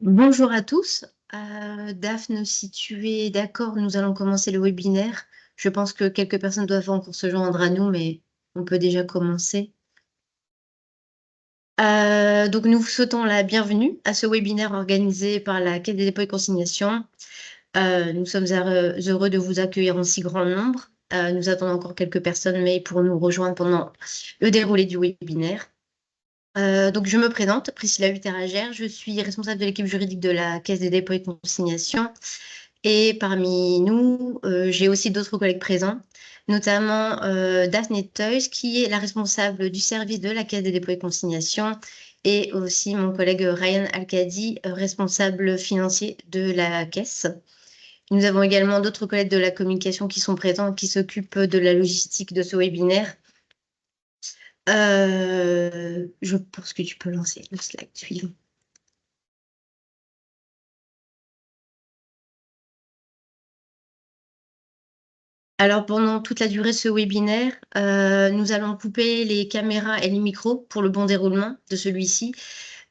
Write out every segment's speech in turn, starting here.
Bonjour à tous. Daphne, si tu es d'accord, nous allons commencer le webinaire. Je pense que quelques personnes doivent encore se joindre à nous, mais on peut déjà commencer. Donc, nous vous souhaitons la bienvenue à ce webinaire organisé par la Caisse des dépôts et consignations. Nous sommes heureux de vous accueillir en si grand nombre. Nous attendons encore quelques personnes, mais pour nous rejoindre pendant le déroulé du webinaire. Donc, je me présente, Priscilla Huteragère, je suis responsable de l'équipe juridique de la Caisse des dépôts et consignations. Et parmi nous, j'ai aussi d'autres collègues présents, notamment Daphné Toys, qui est la responsable du service de la Caisse des dépôts et consignations, et aussi mon collègue Ryan Alcadi, responsable financier de la Caisse. Nous avons également d'autres collègues de la communication qui sont présents, qui s'occupent de la logistique de ce webinaire. Je pense que tu peux lancer le slide suivant. Alors, pendant toute la durée de ce webinaire, nous allons couper les caméras et les micros pour le bon déroulement de celui-ci.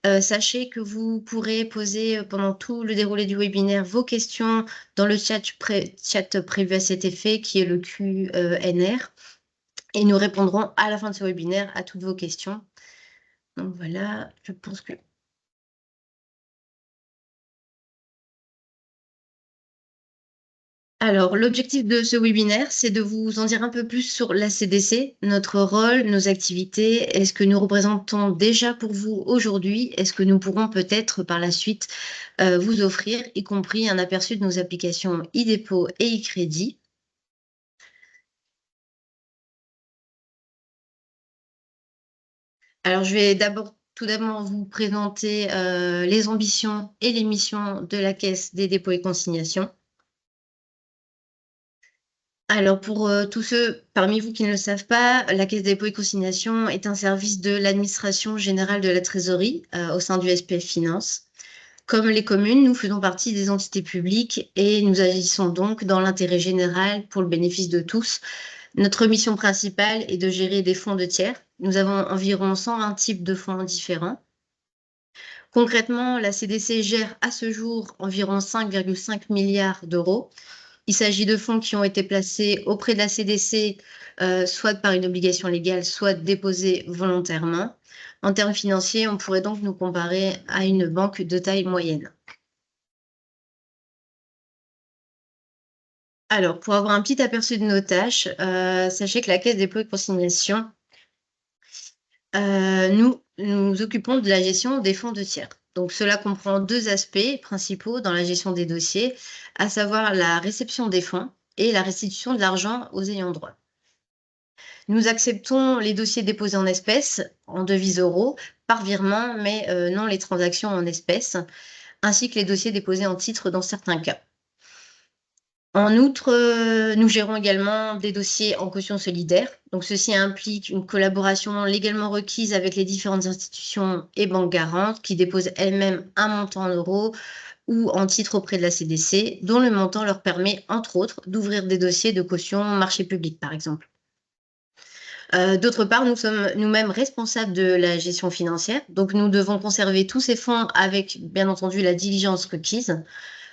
Sachez que vous pourrez poser pendant tout le déroulé du webinaire vos questions dans le chat prévu à cet effet, qui est le QNR. Et nous répondrons à la fin de ce webinaire à toutes vos questions. Donc voilà, je pense que... Alors, l'objectif de ce webinaire, c'est de vous en dire un peu plus sur la CDC, notre rôle, nos activités, est-ce que nous représentons déjà pour vous aujourd'hui, est-ce que nous pourrons peut-être par la suite vous offrir, y compris un aperçu de nos applications e-dépôt et e-crédit. Alors, je vais tout d'abord vous présenter les ambitions et les missions de la Caisse des dépôts et consignations. Alors, pour tous ceux parmi vous qui ne le savent pas, la Caisse des dépôts et consignations est un service de l'administration générale de la trésorerie au sein du SPF Finance. Comme les communes, nous faisons partie des entités publiques et nous agissons donc dans l'intérêt général pour le bénéfice de tous. Notre mission principale est de gérer des fonds de tiers. Nous avons environ 120 types de fonds différents. Concrètement, la CDC gère à ce jour environ 5,5 milliards d'euros. Il s'agit de fonds qui ont été placés auprès de la CDC, soit par une obligation légale, soit déposés volontairement. En termes financiers, on pourrait donc nous comparer à une banque de taille moyenne. Alors, pour avoir un petit aperçu de nos tâches, sachez que la Caisse des dépôts et consignations, nous nous occupons de la gestion des fonds de tiers. Donc, cela comprend deux aspects principaux dans la gestion des dossiers, à savoir la réception des fonds et la restitution de l'argent aux ayants droit. Nous acceptons les dossiers déposés en espèces, en devises euros, par virement, mais non les transactions en espèces, ainsi que les dossiers déposés en titres dans certains cas. En outre, nous gérons également des dossiers en caution solidaire. Donc, ceci implique une collaboration légalement requise avec les différentes institutions et banques garantes qui déposent elles-mêmes un montant en euros ou en titres auprès de la CDC, dont le montant leur permet, entre autres, d'ouvrir des dossiers de caution marché public, par exemple. D'autre part, nous sommes nous-mêmes responsables de la gestion financière, donc nous devons conserver tous ces fonds avec, bien entendu, la diligence requise.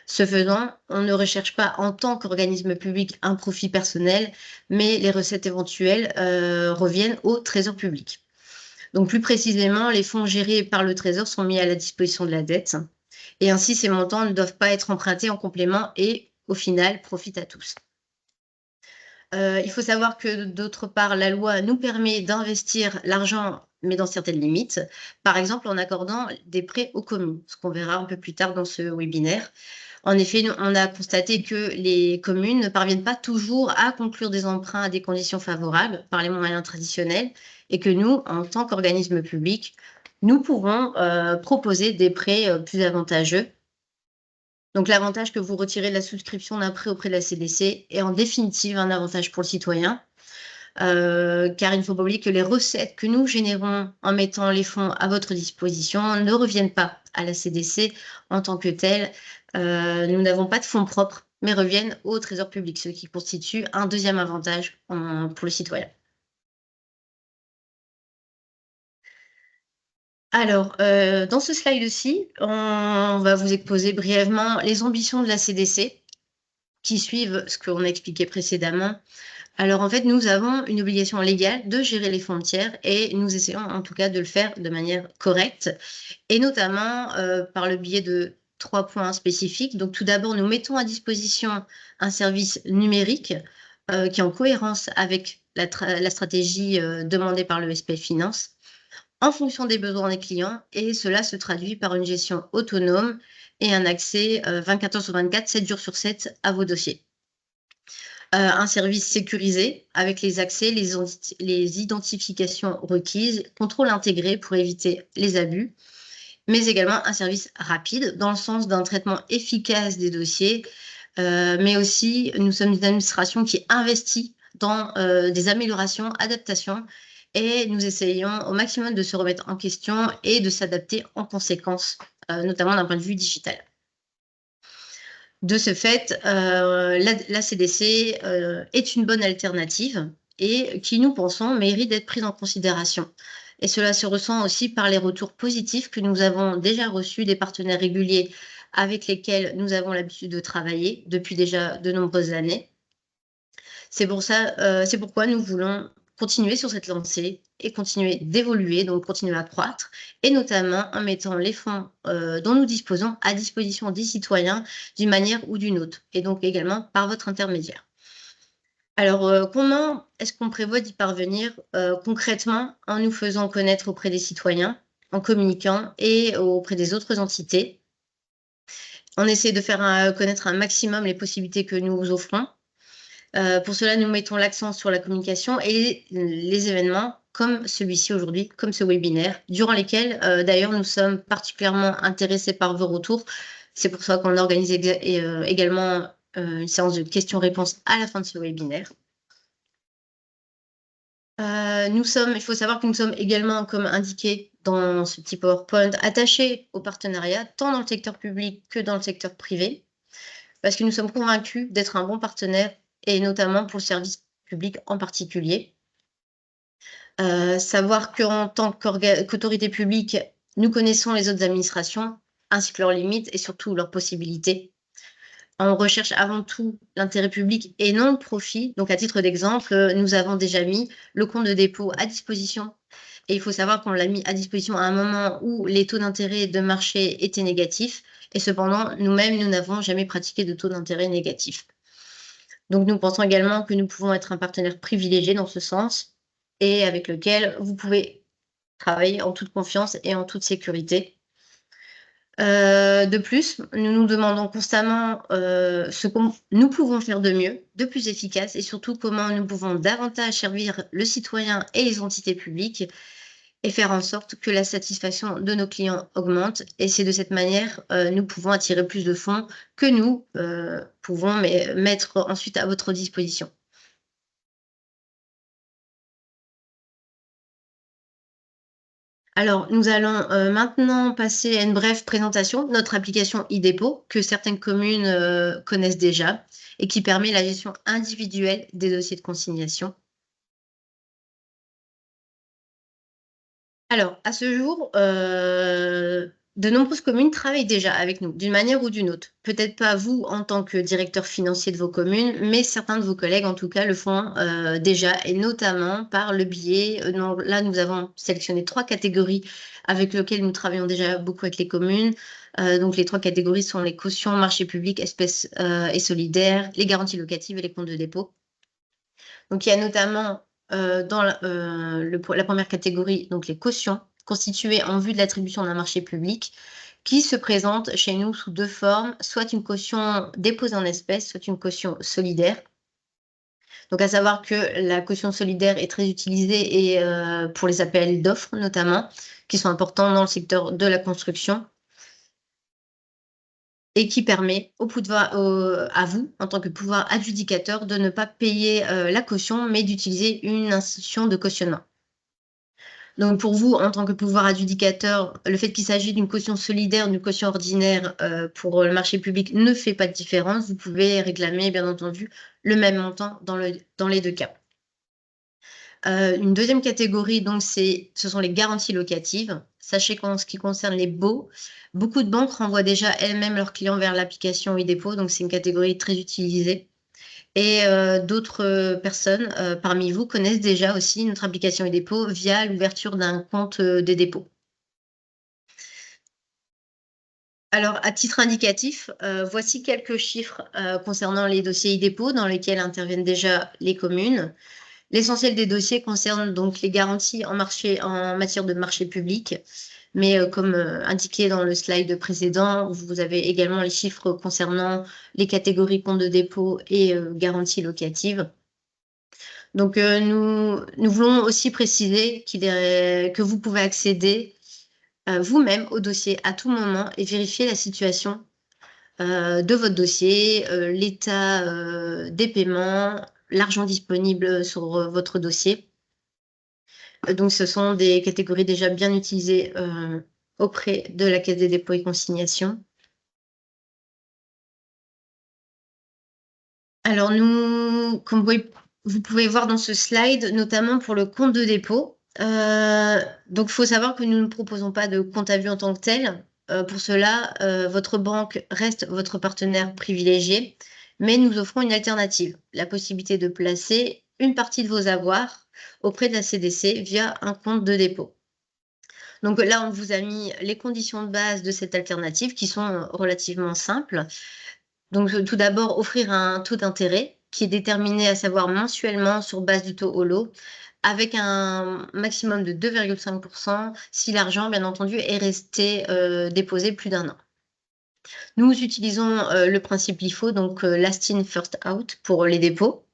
Ce faisant, on ne recherche pas en tant qu'organisme public un profit personnel, mais les recettes éventuelles reviennent au Trésor public. Donc plus précisément, les fonds gérés par le Trésor sont mis à la disposition de la dette, et ainsi ces montants ne doivent pas être empruntés en complément et, au final, profitent à tous. Il faut savoir que d'autre part, la loi nous permet d'investir l'argent, mais dans certaines limites, par exemple en accordant des prêts aux communes, ce qu'on verra un peu plus tard dans ce webinaire. En effet, on a constaté que les communes ne parviennent pas toujours à conclure des emprunts à des conditions favorables par les moyens traditionnels et que nous, en tant qu'organisme public, nous pourrons proposer des prêts plus avantageux. Donc l'avantage que vous retirez de la souscription d'un prêt auprès de la CDC est en définitive un avantage pour le citoyen, car il ne faut pas oublier que les recettes que nous générons en mettant les fonds à votre disposition ne reviennent pas à la CDC en tant que telle. Nous n'avons pas de fonds propres, mais reviennent au Trésor public, ce qui constitue un deuxième avantage pour le citoyen. Alors, dans ce slide-ci, on va vous exposer brièvement les ambitions de la CDC qui suivent ce qu'on a expliqué précédemment. Alors, en fait, nous avons une obligation légale de gérer les fonds de tiers et nous essayons en tout cas de le faire de manière correcte et notamment, par le biais de 3 points spécifiques. Donc tout d'abord, nous mettons à disposition un service numérique, qui est en cohérence avec la stratégie, demandée par le SP Finance, en fonction des besoins des clients et cela se traduit par une gestion autonome et un accès, 24 heures sur 24, 7 jours sur 7 à vos dossiers. Un service sécurisé avec les accès, les identifications requises, contrôle intégré pour éviter les abus, mais également un service rapide dans le sens d'un traitement efficace des dossiers, mais aussi nous sommes une administration qui investit dans, des améliorations, adaptations et nous essayons au maximum de se remettre en question et de s'adapter en conséquence, notamment d'un point de vue digital. De ce fait, la CDC, est une bonne alternative et qui, nous pensons, mérite d'être prise en considération et cela se ressent aussi par les retours positifs que nous avons déjà reçus des partenaires réguliers avec lesquels nous avons l'habitude de travailler depuis déjà de nombreuses années. C'est pourquoi nous voulons continuer sur cette lancée et continuer d'évoluer, donc continuer à croître et notamment en mettant les fonds, dont nous disposons à disposition des citoyens d'une manière ou d'une autre et donc également par votre intermédiaire. Alors, comment est-ce qu'on prévoit d'y parvenir, concrètement? En nous faisant connaître auprès des citoyens, en communiquant et auprès des autres entités. On essaie de faire connaître un maximum les possibilités que nous offrons. Pour cela, nous mettons l'accent sur la communication et les événements comme celui-ci aujourd'hui, comme ce webinaire, durant lesquels, d'ailleurs, nous sommes particulièrement intéressés par vos retours. C'est pour ça qu'on organise également, une séance de questions-réponses à la fin de ce webinaire. Il faut savoir que nous sommes également, comme indiqué dans ce petit PowerPoint, attachés au partenariat, tant dans le secteur public que dans le secteur privé, parce que nous sommes convaincus d'être un bon partenaire et notamment pour le service public en particulier. Savoir qu'en tant qu'autorité publique, nous connaissons les autres administrations, ainsi que leurs limites et surtout leurs possibilités. On recherche avant tout l'intérêt public et non le profit. Donc à titre d'exemple, nous avons déjà mis le compte de dépôt à disposition et il faut savoir qu'on l'a mis à disposition à un moment où les taux d'intérêt de marché étaient négatifs et cependant, nous-mêmes, nous n'avons jamais pratiqué de taux d'intérêt négatifs. Donc nous pensons également que nous pouvons être un partenaire privilégié dans ce sens et avec lequel vous pouvez travailler en toute confiance et en toute sécurité. De plus, nous nous demandons constamment, ce que nous pouvons faire de mieux, de plus efficace et surtout comment nous pouvons davantage servir le citoyen et les entités publiques et faire en sorte que la satisfaction de nos clients augmente et c'est de cette manière, nous pouvons attirer plus de fonds que nous, pouvons mettre ensuite à votre disposition. Alors, nous allons, maintenant passer à une brève présentation de notre application e-dépôt que certaines communes, connaissent déjà et qui permet la gestion individuelle des dossiers de consignation. Alors, à ce jour, de nombreuses communes travaillent déjà avec nous, d'une manière ou d'une autre. Peut-être pas vous en tant que directeur financier de vos communes, mais certains de vos collègues, en tout cas, le font, déjà et notamment par le biais, non, là, nous avons sélectionné 3 catégories avec lesquelles nous travaillons déjà beaucoup avec les communes. Donc les 3 catégories sont les cautions, marchés publics, espèces, et solidaires, les garanties locatives et les comptes de dépôt. Donc il y a notamment, dans la première catégorie, donc les cautions constituées en vue de l'attribution d'un marché public qui se présentent chez nous sous 2 formes, soit une caution déposée en espèces, soit une caution solidaire. Donc à savoir que la caution solidaire est très utilisée et pour les appels d'offres notamment, qui sont importants dans le secteur de la construction et qui permet à vous, en tant que pouvoir adjudicateur, de ne pas payer, la caution, mais d'utiliser une institution de cautionnement. Donc pour vous, en tant que pouvoir adjudicateur, le fait qu'il s'agit d'une caution solidaire, d'une caution ordinaire, pour le marché public ne fait pas de différence. Vous pouvez réclamer, bien entendu, le même montant dans les 2 cas. Une deuxième catégorie, donc, ce sont les garanties locatives. Sachez qu'en ce qui concerne les baux, beaucoup de banques renvoient déjà elles-mêmes leurs clients vers l'application e-dépôt, donc c'est une catégorie très utilisée. Et d'autres personnes parmi vous connaissent déjà aussi notre application e-dépôt via l'ouverture d'un compte de dépôt. Alors, à titre indicatif, voici quelques chiffres concernant les dossiers e-dépôt dans lesquels interviennent déjà les communes. L'essentiel des dossiers concerne donc les garanties en matière de marché public, mais comme indiqué dans le slide précédent, vous avez également les chiffres concernant les catégories compte de dépôt et garanties locatives. Donc, nous voulons aussi préciser que vous pouvez accéder vous-même au dossier à tout moment et vérifier la situation de votre dossier, l'état des paiements, l'argent disponible sur votre dossier. Donc, ce sont des catégories déjà bien utilisées auprès de la Caisse des dépôts et consignations. Alors, comme vous pouvez voir dans ce slide, notamment pour le compte de dépôt, donc il faut savoir que nous ne proposons pas de compte à vue en tant que tel. Pour cela, votre banque reste votre partenaire privilégié, mais nous offrons une alternative, la possibilité de placer une partie de vos avoirs auprès de la CDC via un compte de dépôt. Donc là, on vous a mis les conditions de base de cette alternative qui sont relativement simples. Donc, tout d'abord, offrir un taux d'intérêt qui est déterminé, à savoir mensuellement sur base du taux HOLO, avec un maximum de 2,5% si l'argent, bien entendu, est resté déposé plus d'1 an. Nous utilisons le principe LIFO, donc last in, first out, pour les dépôts.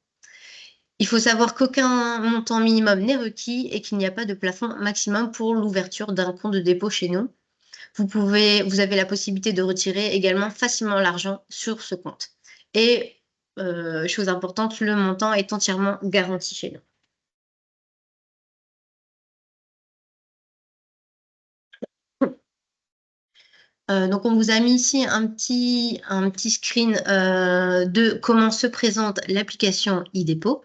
Il faut savoir qu'aucun montant minimum n'est requis et qu'il n'y a pas de plafond maximum pour l'ouverture d'un compte de dépôt chez nous. Vous avez la possibilité de retirer également facilement l'argent sur ce compte. Et chose importante, le montant est entièrement garanti chez nous. Donc on vous a mis ici un petit screen de comment se présente l'application e-dépôt.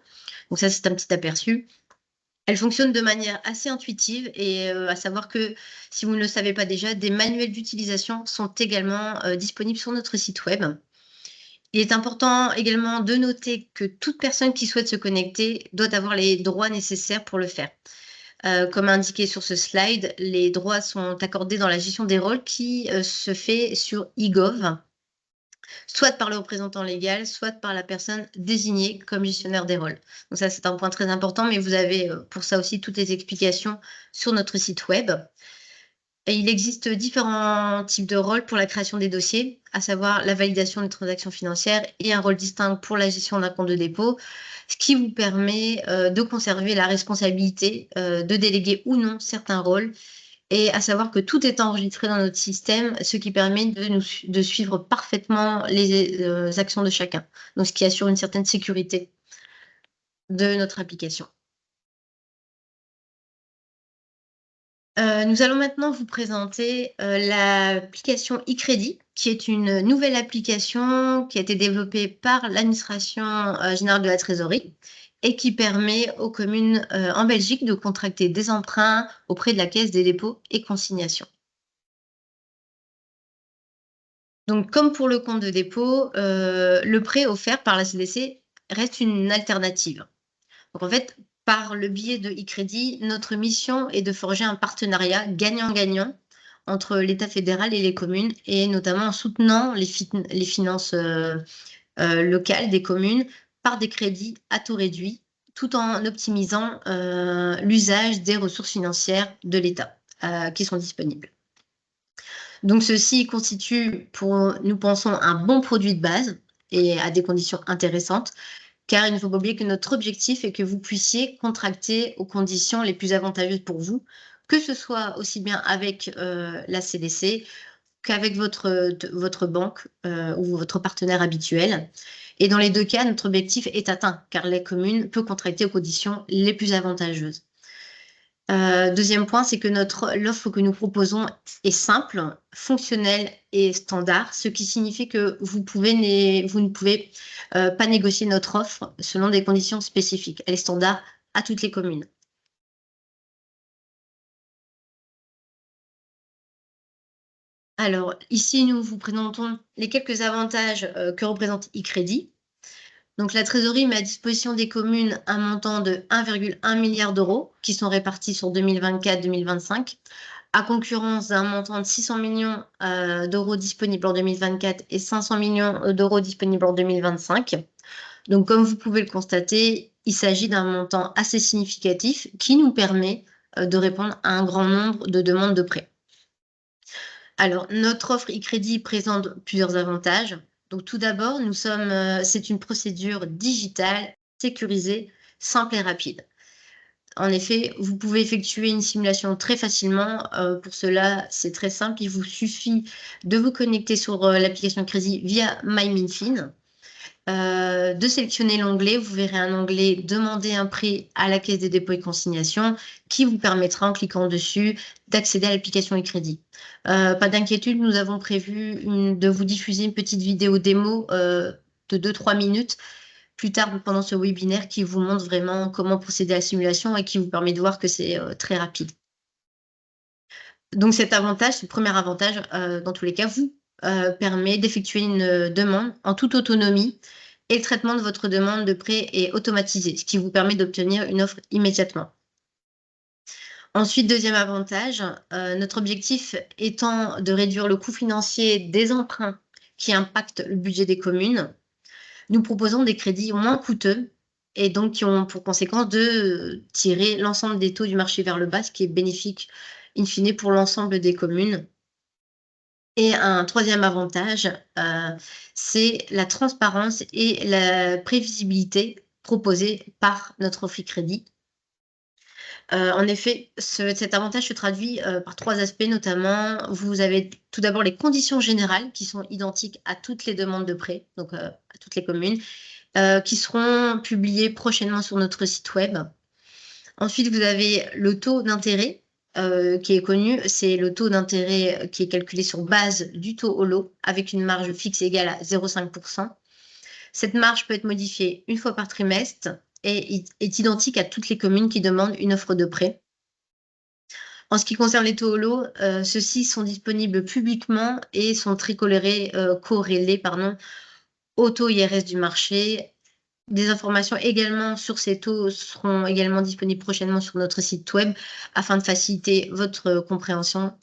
Donc ça, c'est un petit aperçu. Elle fonctionne de manière assez intuitive et à savoir que, si vous ne le savez pas déjà, des manuels d'utilisation sont également disponibles sur notre site web. Il est important également de noter que toute personne qui souhaite se connecter doit avoir les droits nécessaires pour le faire. Comme indiqué sur ce slide, les droits sont accordés dans la gestion des rôles qui se fait sur e-gov, soit par le représentant légal, soit par la personne désignée comme gestionnaire des rôles. Donc ça, c'est un point très important, mais vous avez pour ça aussi toutes les explications sur notre site web. Et il existe différents types de rôles pour la création des dossiers, à savoir la validation des transactions financières et un rôle distinct pour la gestion d'un compte de dépôt, ce qui vous permet de conserver la responsabilité de déléguer ou non certains rôles, et à savoir que tout est enregistré dans notre système, ce qui permet de suivre parfaitement les actions de chacun, donc ce qui assure une certaine sécurité de notre application. Nous allons maintenant vous présenter l'application e-Crédit, qui est une nouvelle application qui a été développée par l'administration générale de la trésorerie et qui permet aux communes en Belgique de contracter des emprunts auprès de la Caisse des dépôts et consignations. Donc, comme pour le compte de dépôt, le prêt offert par la CDC reste une alternative. Donc en fait, par le biais de e-Crédit, notre mission est de forger un partenariat gagnant-gagnant entre l'État fédéral et les communes, et notamment en soutenant les finances locales des communes par des crédits à taux réduit, tout en optimisant l'usage des ressources financières de l'État qui sont disponibles. Donc ceci constitue, nous pensons, un bon produit de base et à des conditions intéressantes, car il ne faut pas oublier que notre objectif est que vous puissiez contracter aux conditions les plus avantageuses pour vous, que ce soit aussi bien avec la CDC qu'avec votre banque ou votre partenaire habituel. Et dans les deux cas, notre objectif est atteint, car la commune peut contracter aux conditions les plus avantageuses. Deuxième point, c'est que l'offre que nous proposons est simple, fonctionnelle et standard, ce qui signifie que vous ne pouvez pas négocier notre offre selon des conditions spécifiques. Elle est standard à toutes les communes. Alors ici, nous vous présentons les quelques avantages, que représente e-crédit. Donc la trésorerie met à disposition des communes un montant de 1,1 milliard d'euros qui sont répartis sur 2024-2025, à concurrence d'un montant de 600 millions d'euros disponibles en 2024 et 500 millions d'euros disponibles en 2025. Donc comme vous pouvez le constater, il s'agit d'un montant assez significatif qui nous permet de répondre à un grand nombre de demandes de prêts. Alors, notre offre e-crédit présente plusieurs avantages. Donc, tout d'abord, c'est une procédure digitale, sécurisée, simple et rapide. En effet, vous pouvez effectuer une simulation très facilement. Pour cela, c'est très simple. Il vous suffit de vous connecter sur l'application crédit via MyMinFin. De sélectionner l'onglet, vous verrez un onglet «Demander un prêt à la Caisse des dépôts et consignations» qui vous permettra, en cliquant dessus, d'accéder à l'application e-crédit. Pas d'inquiétude, nous avons prévu de vous diffuser une petite vidéo démo, de 2-3 minutes plus tard pendant ce webinaire qui vous montre vraiment comment procéder à la simulation et qui vous permet de voir que c'est, très rapide. Donc cet avantage, ce premier avantage, dans tous les cas, vous, permet d'effectuer une, demande en toute autonomie et le traitement de votre demande de prêt est automatisé, ce qui vous permet d'obtenir une offre immédiatement. Ensuite, deuxième avantage, notre objectif étant de réduire le coût financier des emprunts qui impactent le budget des communes, nous proposons des crédits moins coûteux et donc qui ont pour conséquence de, tirer l'ensemble des taux du marché vers le bas, ce qui est bénéfique in fine pour l'ensemble des communes. Et un troisième avantage, c'est la transparence et la prévisibilité proposée par notre offre e-crédit. En effet, cet avantage se traduit, par 3 aspects notamment. Vous avez tout d'abord les conditions générales qui sont identiques à toutes les demandes de prêt, donc à toutes les communes, qui seront publiées prochainement sur notre site web. Ensuite, vous avez le taux d'intérêt, qui est connu. C'est le taux d'intérêt, qui est calculé sur base du taux au lot avec une marge fixe égale à 0,5. Cette marge peut être modifiée une fois par trimestre et est identique à toutes les communes qui demandent une offre de prêt. En ce qui concerne les taux au lot, ceux-ci sont disponibles publiquement et sont corrélés, au taux IRS du marché. Des informations également sur ces taux seront également disponibles prochainement sur notre site web afin de faciliter votre compréhension.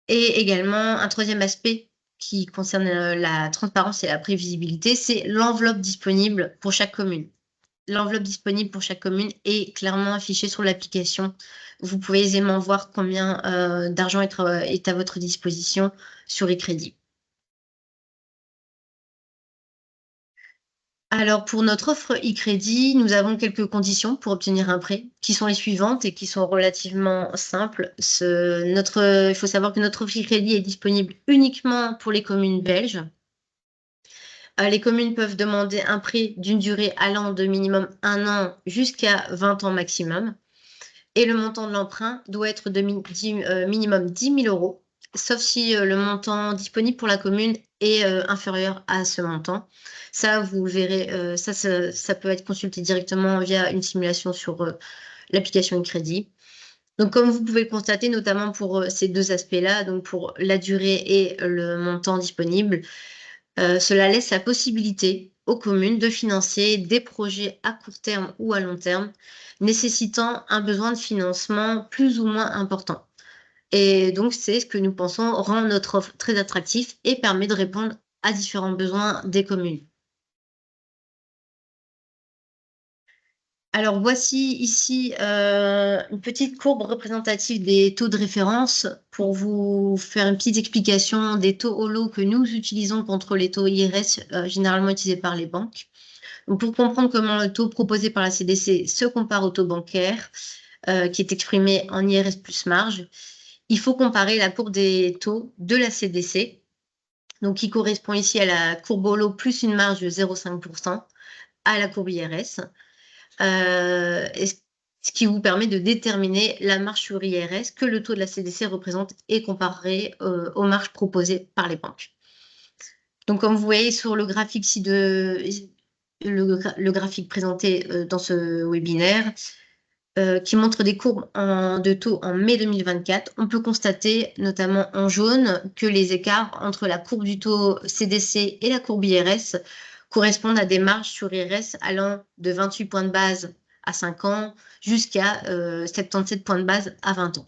Et également, un troisième aspect qui concerne la transparence et la prévisibilité, c'est l'enveloppe disponible pour chaque commune. L'enveloppe disponible pour chaque commune est clairement affichée sur l'application. Vous pouvez aisément voir combien d'argent est à votre disposition sur e-crédit. Alors pour notre offre e-crédit, nous avons quelques conditions pour obtenir un prêt, qui sont les suivantes et qui sont relativement simples. Il faut savoir que notre offre e-crédit est disponible uniquement pour les communes belges. Les communes peuvent demander un prêt d'une durée allant de minimum 1 an jusqu'à 20 ans maximum et le montant de l'emprunt doit être de minimum 10 000 €, sauf si, le montant disponible pour la commune est, inférieur à ce montant. Ça, vous le verrez, ça peut être consulté directement via une simulation sur, l'application e-crédit. Donc comme vous pouvez le constater, notamment pour, ces 2 aspects-là, donc pour la durée et le montant disponible, cela laisse la possibilité aux communes de financer des projets à court terme ou à long terme, nécessitant un besoin de financement plus ou moins important. Et donc, c'est ce que nous pensons rend notre offre très attractive et permet de répondre à différents besoins des communes. Alors voici ici, une petite courbe représentative des taux de référence pour vous faire une petite explication des taux au lot que nous utilisons contre les taux IRS, généralement utilisés par les banques. Donc pour comprendre comment le taux proposé par la CDC se compare au taux bancaire, qui est exprimé en IRS plus marge, il faut comparer la courbe des taux de la CDC, donc qui correspond ici à la courbe au lot plus une marge de 0,5 à la courbe IRS. Et ce qui vous permet de déterminer la marge sur IRS que le taux de la CDC représente et comparé, aux marges proposées par les banques. Donc comme vous voyez sur le graphique le graphique présenté, dans ce webinaire, qui montre des courbes de taux en mai 2024, on peut constater, notamment en jaune, que les écarts entre la courbe du taux CDC et la courbe IRS correspondent à des marges sur IRS allant de 28 points de base à 5 ans jusqu'à 77 points de base à 20 ans.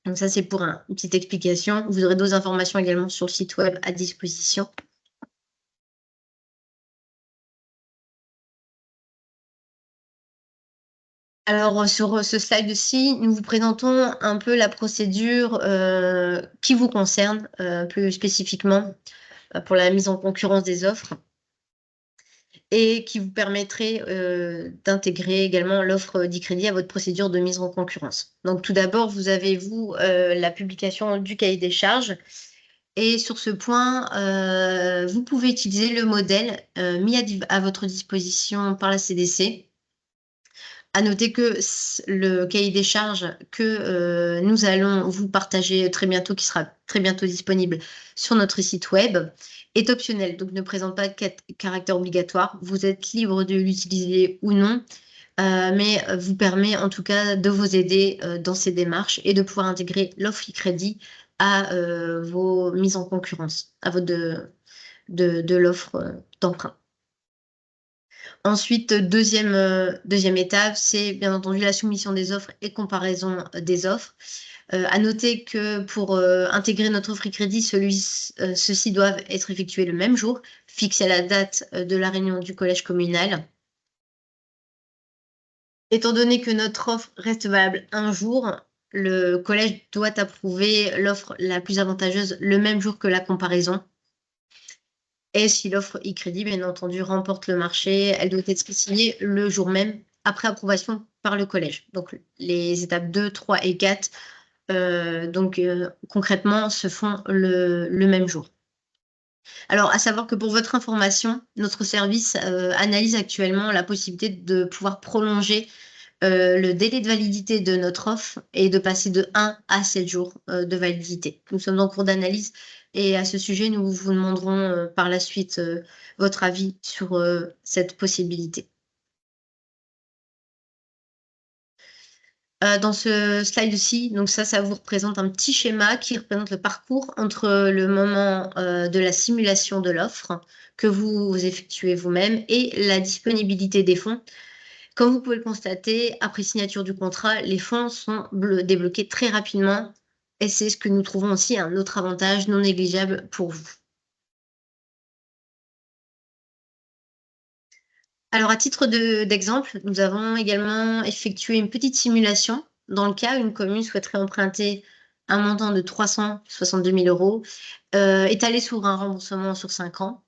Donc ça, c'est pour une petite explication. Vous aurez d'autres informations également sur le site web à disposition. Alors, sur ce slide-ci, nous vous présentons un peu la procédure qui vous concerne plus spécifiquement pour la mise en concurrence des offres et qui vous permettrait d'intégrer également l'offre d'e-crédit à votre procédure de mise en concurrence. Donc, tout d'abord, vous avez, la publication du cahier des charges. Et sur ce point, vous pouvez utiliser le modèle mis à votre disposition par la CDC. À noter que le cahier des charges que nous allons vous partager très bientôt, qui sera très bientôt disponible sur notre site web, est optionnel, donc ne présente pas de caractère obligatoire. Vous êtes libre de l'utiliser ou non, mais vous permet en tout cas de vous aider dans ces démarches et de pouvoir intégrer l'offre e-crédit à vos mises en concurrence, à votre de l'offre d'emprunt. Ensuite, deuxième étape, c'est bien entendu la soumission des offres et comparaison des offres. À noter que pour intégrer notre offre e-crédit, ceux-ci doivent être effectués le même jour, fixé à la date de la réunion du collège communal. Étant donné que notre offre reste valable un jour, le collège doit approuver l'offre la plus avantageuse le même jour que la comparaison. Et si l'offre e-crédit, bien entendu, remporte le marché, elle doit être signée le jour même après approbation par le collège. Donc les étapes 2, 3 et 4, concrètement, se font le même jour. Alors, à savoir que pour votre information, notre service analyse actuellement la possibilité de pouvoir prolonger le délai de validité de notre offre est de passer de 1 à 7 jours de validité. Nous sommes en cours d'analyse et à ce sujet, nous vous demanderons par la suite votre avis sur cette possibilité. Dans ce slide-ci, donc ça vous représente un petit schéma qui représente le parcours entre le moment de la simulation de l'offre que vous effectuez vous-même et la disponibilité des fonds. Comme vous pouvez le constater, après signature du contrat, les fonds sont débloqués très rapidement et c'est ce que nous trouvons aussi un autre avantage non négligeable pour vous. Alors, à titre d'exemple, nous avons également effectué une petite simulation dans le cas où une commune souhaiterait emprunter un montant de 362 000 €, étalé sur un remboursement sur 5 ans,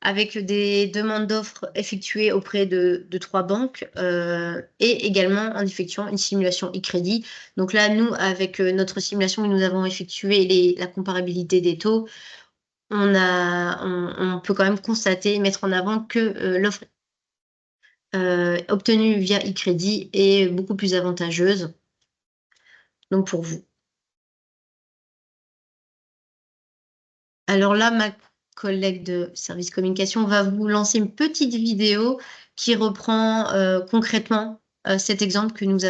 avec des demandes d'offres effectuées auprès de 3 banques, et également en effectuant une simulation e-crédit. Donc là, nous, avec notre simulation que nous avons effectuée et la comparabilité des taux, on peut quand même constater et mettre en avant que l'offre obtenue via e-crédit est beaucoup plus avantageuse, donc pour vous. Alors là, ma collègue de service communication va vous lancer une petite vidéo qui reprend, concrètement, cet exemple que nous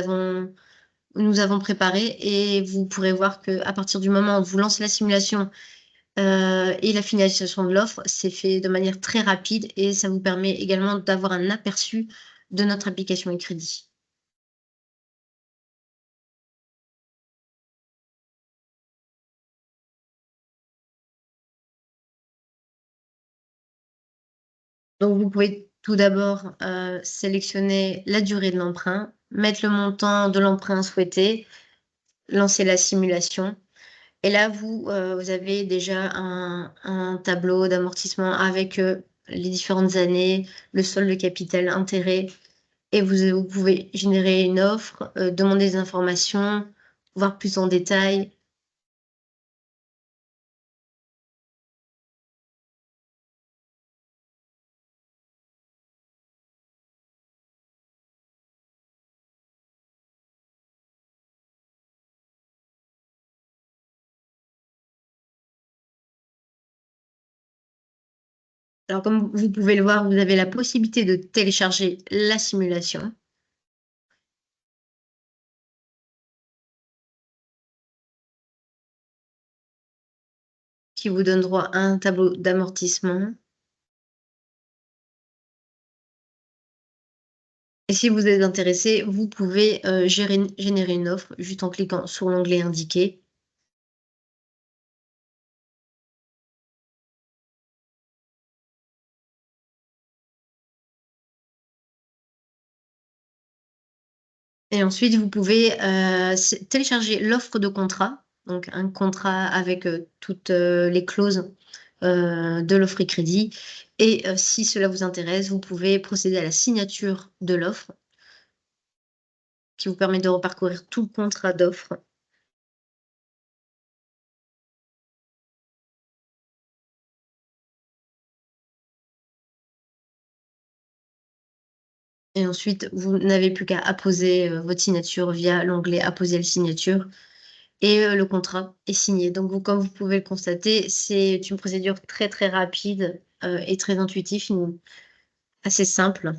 avons préparé et vous pourrez voir qu'à partir du moment où vous lancez la simulation, et la finalisation de l'offre, c'est fait de manière très rapide et ça vous permet également d'avoir un aperçu de notre application e-crédit. Donc vous pouvez tout d'abord, sélectionner la durée de l'emprunt, mettre le montant de l'emprunt souhaité, lancer la simulation et là vous avez déjà un tableau d'amortissement avec, les différentes années, le solde de capital, intérêt et vous pouvez générer une offre, demander des informations, voir plus en détail. Alors comme vous pouvez le voir, vous avez la possibilité de télécharger la simulation qui vous donne droit à un tableau d'amortissement. Et si vous êtes intéressé, vous pouvez, générer une offre juste en cliquant sur l'onglet indiqué. Et ensuite vous pouvez, télécharger l'offre de contrat, donc un contrat avec, toutes, les clauses, de l'offre et crédit et si cela vous intéresse, vous pouvez procéder à la signature de l'offre qui vous permet de reparcourir tout le contrat d'offre. Et ensuite, vous n'avez plus qu'à apposer, votre signature via l'onglet «Apposer la signature» et le contrat est signé. Donc vous comme vous pouvez le constater, c'est une procédure très, très rapide, et très intuitive, assez simple.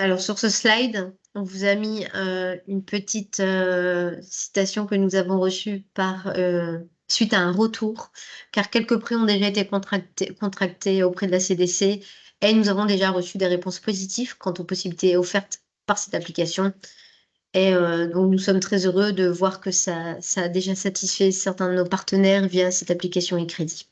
Alors sur ce slide, on vous a mis, une petite, citation que nous avons reçue suite à un retour, car quelques prêts ont déjà été contractés auprès de la CDC et nous avons déjà reçu des réponses positives quant aux possibilités offertes par cette application et donc nous sommes très heureux de voir que ça a déjà satisfait certains de nos partenaires via cette application e-crédit.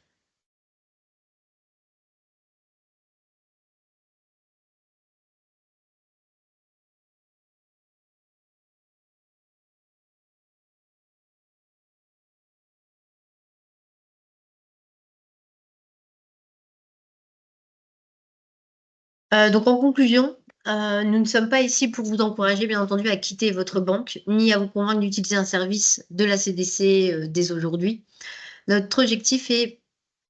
Donc en conclusion, nous ne sommes pas ici pour vous encourager, bien entendu, à quitter votre banque, ni à vous convaincre d'utiliser un service de la CDC, dès aujourd'hui. Notre objectif est,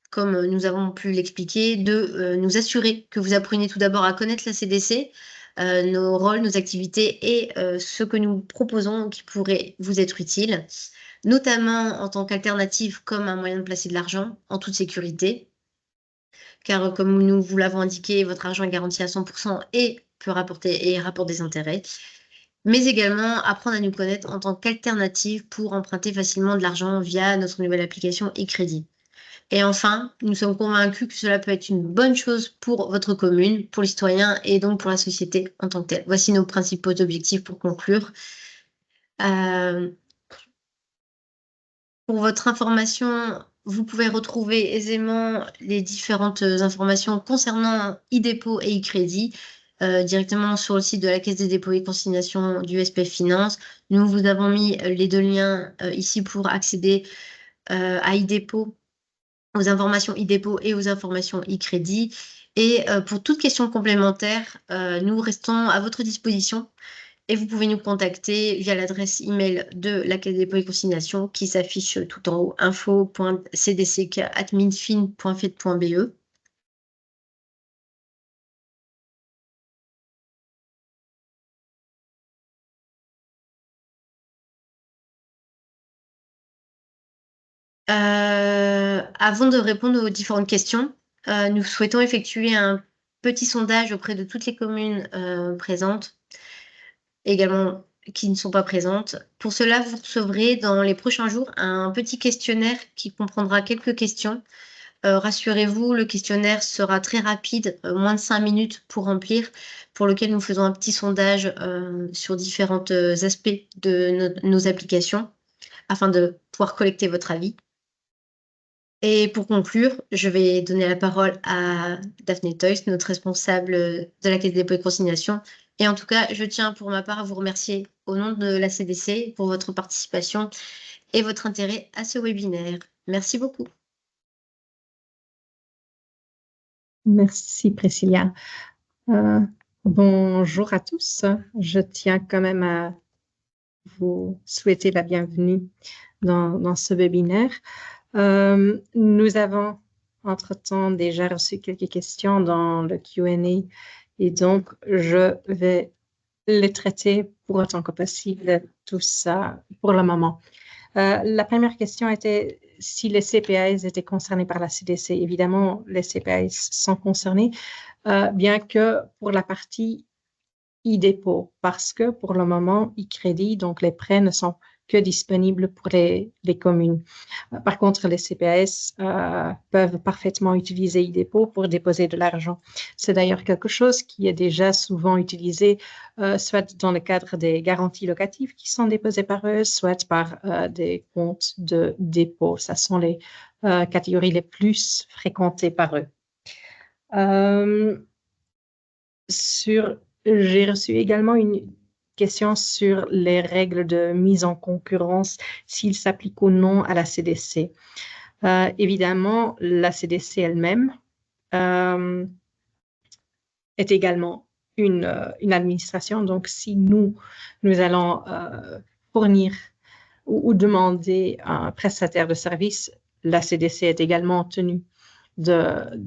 comme, nous avons pu l'expliquer, de, nous assurer que vous appreniez tout d'abord à connaître la CDC, nos rôles, nos activités et ce que nous proposons qui pourrait vous être utile, notamment en tant qu'alternative comme un moyen de placer de l'argent en toute sécurité. Car comme nous vous l'avons indiqué, votre argent est garanti à 100 et peut rapporter et rapporte des intérêts. Mais également apprendre à nous connaître en tant qu'alternative pour emprunter facilement de l'argent via notre nouvelle application e-crédit. Et enfin, nous sommes convaincus que cela peut être une bonne chose pour votre commune, pour les citoyens et donc pour la société en tant que telle. Voici nos principaux objectifs pour conclure. Hem Pour votre information, vous pouvez retrouver aisément les différentes, informations concernant e-dépôt et e-crédit, directement sur le site de la Caisse des dépôts et consignations du SPF Finance. Nous vous avons mis, les 2 liens, ici pour accéder, à e-dépôt, aux informations e-dépôt et aux informations e-crédit et pour toute question complémentaire, nous restons à votre disposition et vous pouvez nous contacter via l'adresse email de la Caisse des dépôts et consignations qui s'affiche tout en haut, info.cdck@minfin.fed.be. Avant de répondre aux différentes questions, nous souhaitons effectuer un petit sondage auprès de toutes les communes, présentes, également qui ne sont pas présentes. Pour cela, vous recevrez dans les prochains jours un petit questionnaire qui comprendra quelques questions. Rassurez-vous, le questionnaire sera très rapide, moins de 5 minutes pour remplir, pour lequel nous faisons un petit sondage, sur différentes, aspects de nos applications, afin de pouvoir collecter votre avis. Et pour conclure, je vais donner la parole à Daphné Toys, notre responsable de la Caisse des dépôts et consignations. Et en tout cas, je tiens pour ma part à vous remercier au nom de la CDC pour votre participation et votre intérêt à ce webinaire. Merci beaucoup. Merci Priscilla. Bonjour à tous. Je tiens quand même à vous souhaiter la bienvenue dans ce webinaire. Nous avons entre-temps déjà reçu quelques questions dans le Q&A et donc je vais les traiter pour autant que possible, tout ça pour le moment. La première question était si les CPAS étaient concernés par la CDC. Évidemment, les CPAS sont concernés, bien que pour la partie e-dépôt, parce que pour le moment, e-crédit, donc les prêts ne sont que disponibles pour les communes. Par contre, les CPAS peuvent parfaitement utiliser e-dépôt pour déposer de l'argent. C'est d'ailleurs quelque chose qui est déjà souvent utilisé, soit dans le cadre des garanties locatives qui sont déposées par eux, soit par des comptes de dépôt. Ce sont les catégories les plus fréquentées par eux. J'ai reçu également une question sur les règles de mise en concurrence, s'ils s'appliquent ou non à la CDC. Évidemment, la CDC elle-même est également une administration. Donc, si nous allons fournir ou demander à un prestataire de service, la CDC est également tenue de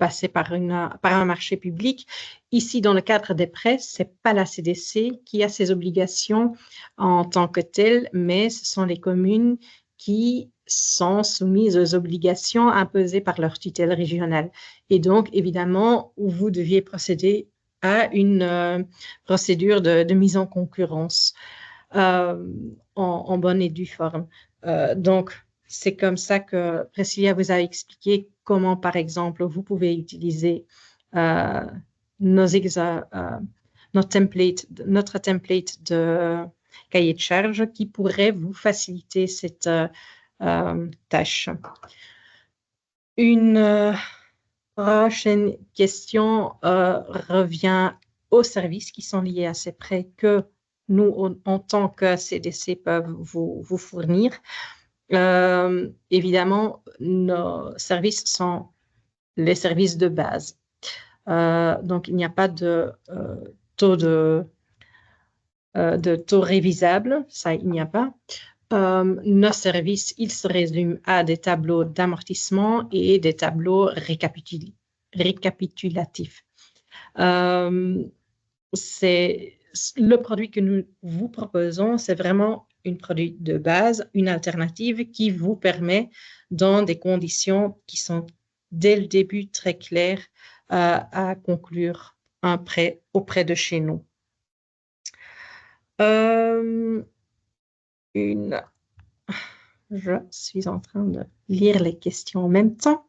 passer par un marché public. Ici, dans le cadre des prêts, c'est pas la CDC qui a ses obligations en tant que telle, mais ce sont les communes qui sont soumises aux obligations imposées par leur tutelle régionale. Et donc, évidemment, vous deviez procéder à une procédure de mise en concurrence en bonne et due forme. Donc, c'est comme ça que Priscilla vous a expliqué comment, par exemple, vous pouvez utiliser notre template de cahier de charge qui pourrait vous faciliter cette tâche. Une prochaine question revient aux services qui sont liés à ces prêts que nous, en tant que CDC, peuvent vous fournir. Évidemment, nos services sont les services de base. Donc, il n'y a pas de taux révisable, ça, il n'y a pas. Nos services, ils se résument à des tableaux d'amortissement et des tableaux récapitulatifs. C'est le produit que nous vous proposons, c'est vraiment un produit de base, une alternative qui vous permet, dans des conditions qui sont dès le début très claires, à conclure un prêt auprès de chez nous. Je suis en train de lire les questions en même temps.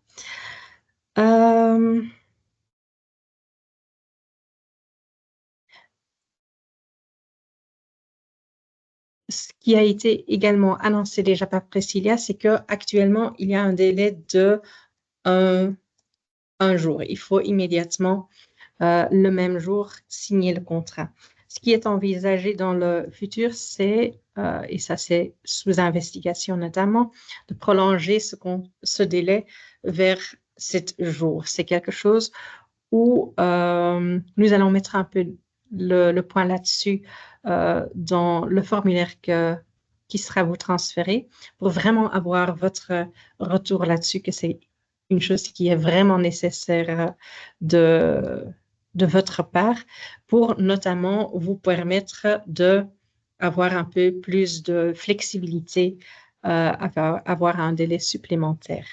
Ce qui a été également annoncé déjà par Priscilla, c'est qu'actuellement, il y a un délai de un jour. Il faut immédiatement, le même jour, signer le contrat. Ce qui est envisagé dans le futur, c'est, et ça c'est sous investigation notamment, de prolonger ce délai vers 7 jours. C'est quelque chose où nous allons mettre un peu le point là-dessus dans le formulaire qui sera vous transféré pour vraiment avoir votre retour là-dessus, que c'est une chose qui est vraiment nécessaire de votre part pour notamment vous permettre d'avoir un peu plus de flexibilité, avoir un délai supplémentaire.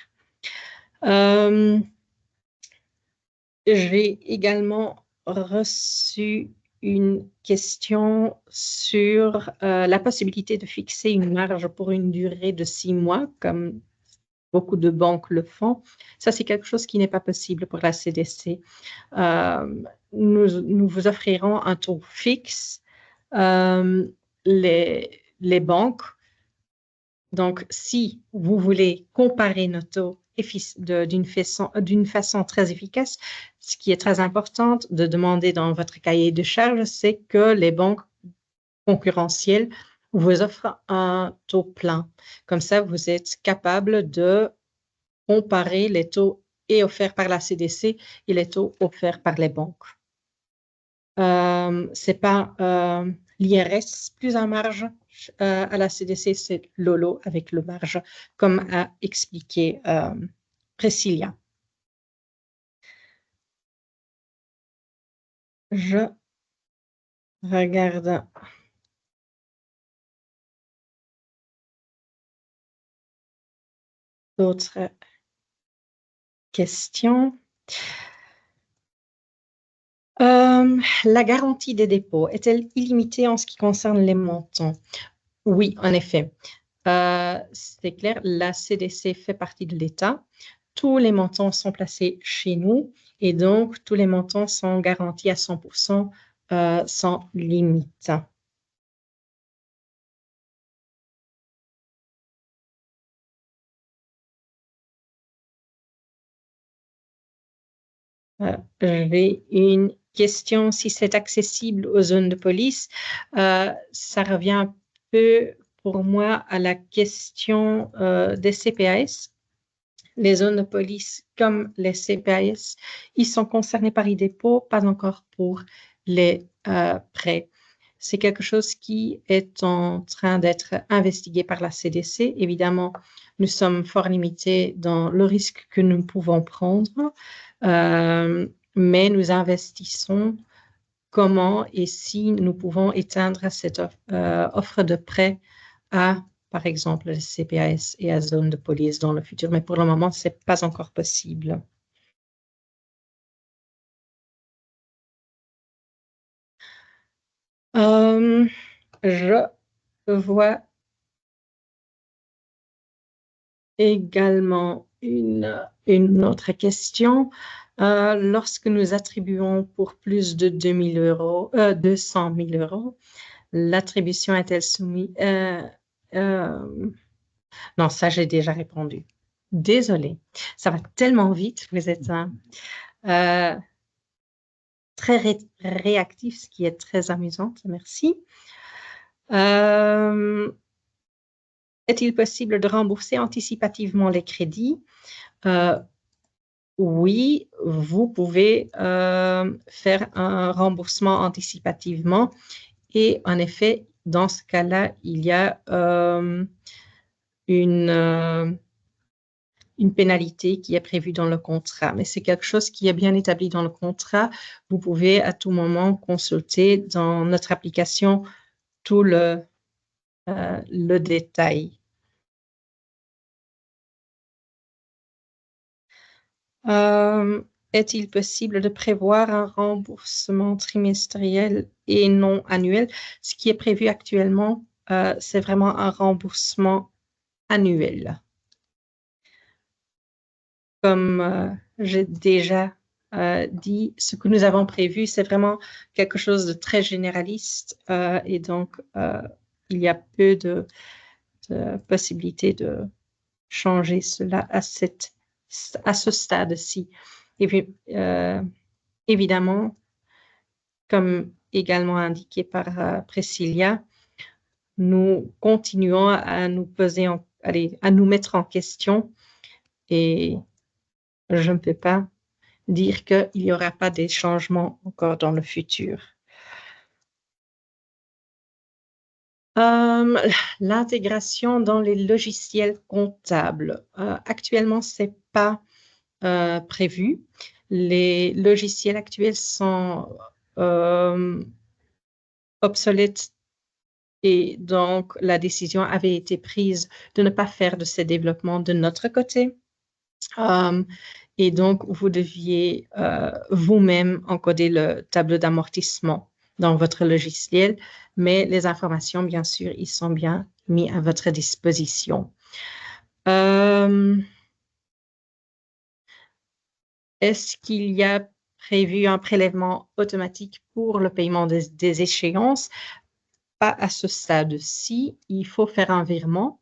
J'ai également reçu une question sur la possibilité de fixer une marge pour une durée de 6 mois, comme beaucoup de banques le font. Ça, c'est quelque chose qui n'est pas possible pour la CDC. Nous vous offrirons un taux fixe. Les banques Donc, si vous voulez comparer nos taux d'une façon très efficace, ce qui est très important de demander dans votre cahier de charges, c'est que les banques concurrentielles vous offrent un taux plein. Comme ça, vous êtes capable de comparer les taux offerts par la CDC et les taux offerts par les banques. C'est pas l'IRS plus un marge à la CDC, c'est Lolo avec le marge, comme a expliqué Priscilla. Je regarde d'autres questions. La garantie des dépôts est-elle illimitée en ce qui concerne les montants? Oui, en effet. C'est clair, la CDC fait partie de l'État. Tous les montants sont placés chez nous et donc tous les montants sont garantis à 100% sans limite. J'ai une question, si c'est accessible aux zones de police. Ça revient un peu pour moi à la question des CPAS. Les zones de police comme les CPAS, ils sont concernés par les dépôts, pas encore pour les prêts. C'est quelque chose qui est en train d'être investigué par la CDC. Évidemment, nous sommes fort limités dans le risque que nous pouvons prendre, mais nous investissons comment et si nous pouvons éteindre cette offre de prêt à, par exemple, le CPAS et à zone de police dans le futur. Mais pour le moment, ce n'est pas encore possible. Je vois également une autre question. Lorsque nous attribuons pour plus de 200 000 euros, l'attribution est-elle soumise? Non, ça, j'ai déjà répondu. Désolée, ça va tellement vite. Vous êtes très réactif, ce qui est très amusant. Merci. Est-il possible de rembourser anticipativement les crédits? Oui, vous pouvez faire un remboursement anticipativement et en effet, dans ce cas-là, il y a une pénalité qui est prévue dans le contrat, mais c'est quelque chose qui est bien établi dans le contrat. Vous pouvez à tout moment consulter dans notre application tout le détail. Est-il possible de prévoir un remboursement trimestriel et non annuel? Ce qui est prévu actuellement, c'est vraiment un remboursement annuel. Comme j'ai déjà dit, ce que nous avons prévu, c'est vraiment quelque chose de très généraliste et donc il y a peu de possibilités de changer cela à ce stade-ci. Et puis, évidemment, comme également indiqué par Priscilla, nous continuons à nous à nous mettre en question et je ne peux pas dire qu'il n'y aura pas des changements encore dans le futur. L'intégration dans les logiciels comptables. Actuellement, ce n'est pas prévu. Les logiciels actuels sont obsolètes et donc la décision avait été prise de ne pas faire de ces développements de notre côté. Et donc, vous deviez vous-même encoder le tableau d'amortissement dans votre logiciel, mais les informations, bien sûr, ils sont bien mis à votre disposition. Est-ce qu'il y a prévu un prélèvement automatique pour le paiement des échéances? Pas à ce stade-ci. Il faut faire un virement.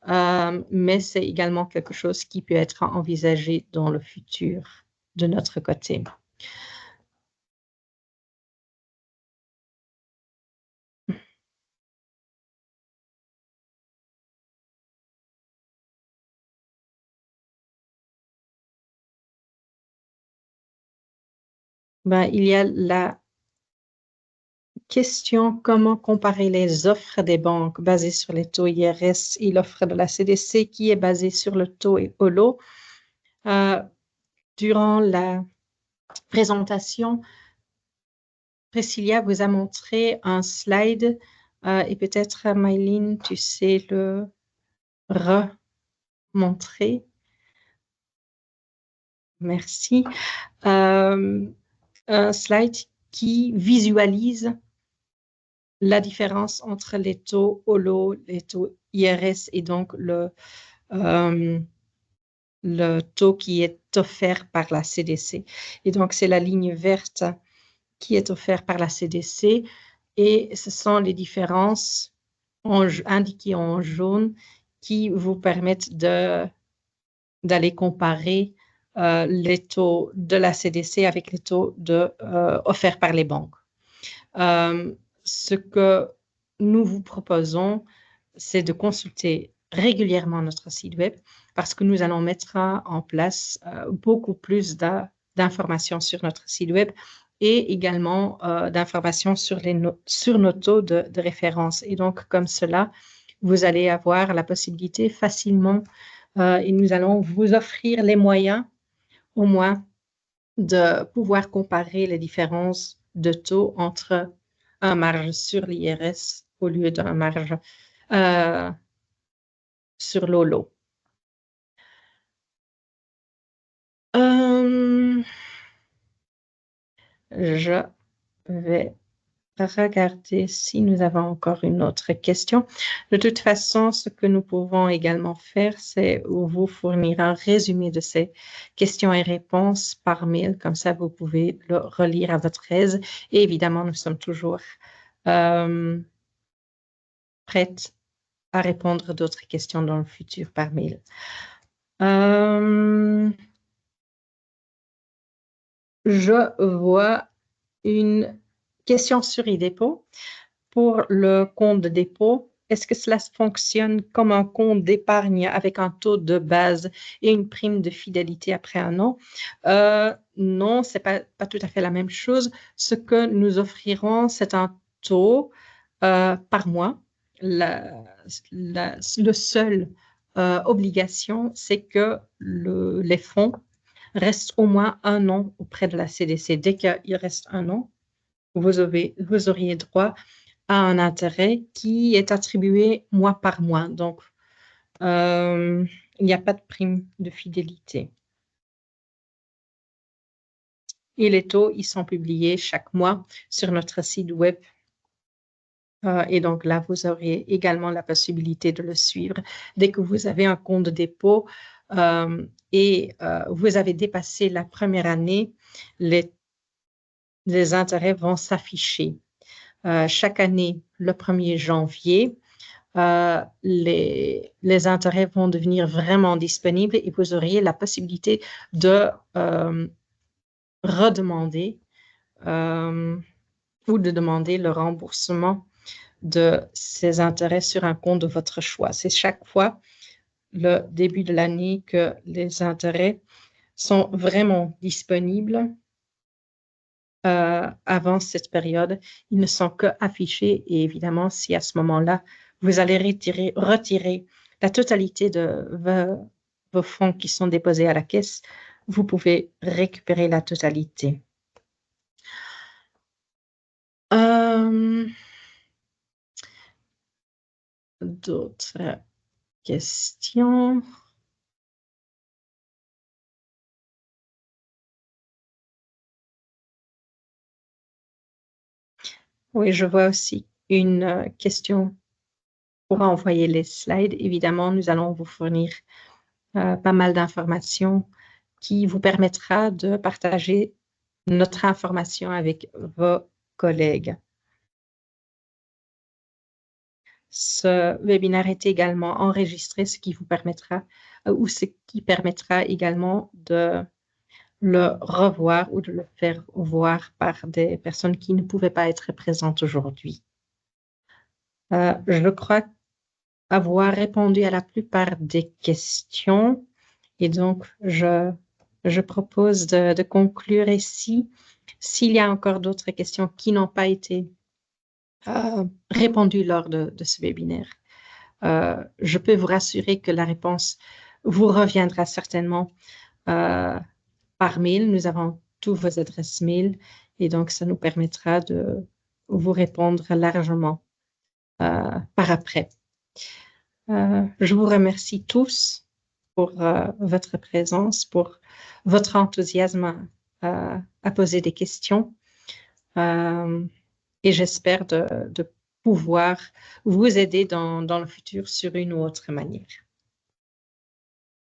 mais c'est également quelque chose qui peut être envisagé dans le futur de notre côté. Il y a la question: comment comparer les offres des banques basées sur les taux IRS et l'offre de la CDC qui est basée sur le taux HOLO? Durant la présentation, Priscilla vous a montré un slide et peut-être, Mylene, tu sais le remontrer. Merci. Un slide qui visualise la différence entre les taux HOLO, les taux IRS et donc le taux qui est offert par la CDC. Et donc, c'est la ligne verte qui est offerte par la CDC et ce sont les différences indiquées en jaune qui vous permettent d'aller comparer les taux de la CDC avec les taux offerts par les banques. Ce que nous vous proposons, c'est de consulter régulièrement notre site web parce que nous allons mettre en place beaucoup plus d'informations sur notre site web et également d'informations sur nos taux de référence. Et donc, comme cela, vous allez avoir la possibilité facilement et nous allons vous offrir les moyens au moins de pouvoir comparer les différences de taux entre un marge sur l'IRS au lieu d'un marge sur l'HOLO. Je vais regarder si nous avons encore une autre question. De toute façon, ce que nous pouvons également faire, c'est vous fournir un résumé de ces questions et réponses par mail. Comme ça, vous pouvez le relire à votre aise. Et évidemment, nous sommes toujours prêtes à répondre à d'autres questions dans le futur par mail. Je vois une question sur eDepot. Pour le compte de dépôt, est-ce que cela fonctionne comme un compte d'épargne avec un taux de base et une prime de fidélité après un an? Non, ce n'est pas tout à fait la même chose. Ce que nous offrirons, c'est un taux par mois. Le seul obligation, c'est que les fonds restent au moins un an auprès de la CDC. Dès qu'il reste un an, vous auriez droit à un intérêt qui est attribué mois par mois. Donc, il n'y a pas de prime de fidélité. Et les taux, ils sont publiés chaque mois sur notre site web. Et donc là, vous aurez également la possibilité de le suivre. Dès que vous avez un compte de dépôt et vous avez dépassé la première année, les intérêts vont s'afficher. Chaque année, le 1er janvier, les intérêts vont devenir vraiment disponibles et vous auriez la possibilité de redemander ou de demander le remboursement de ces intérêts sur un compte de votre choix. C'est chaque fois le début de l'année que les intérêts sont vraiment disponibles. Avant cette période, ils ne sont qu'affichés et évidemment, si à ce moment-là, vous allez retirer la totalité de vos fonds qui sont déposés à la caisse, vous pouvez récupérer la totalité. D'autres questions? Oui, je vois aussi une question pour envoyer les slides. Évidemment, nous allons vous fournir pas mal d'informations qui vous permettra de partager notre information avec vos collègues. ce webinaire est également enregistré, ce qui vous permettra ou ce qui permettra également de le revoir ou de le faire voir par des personnes qui ne pouvaient pas être présentes aujourd'hui. Je crois avoir répondu à la plupart des questions et donc je propose de conclure ici. S'il y a encore d'autres questions qui n'ont pas été répondues lors de ce webinaire, je peux vous rassurer que la réponse vous reviendra certainement par mail. Nous avons tous vos adresses mail et donc ça nous permettra de vous répondre largement par après. Je vous remercie tous pour votre présence, pour votre enthousiasme à poser des questions et j'espère de pouvoir vous aider dans le futur sur une ou autre manière.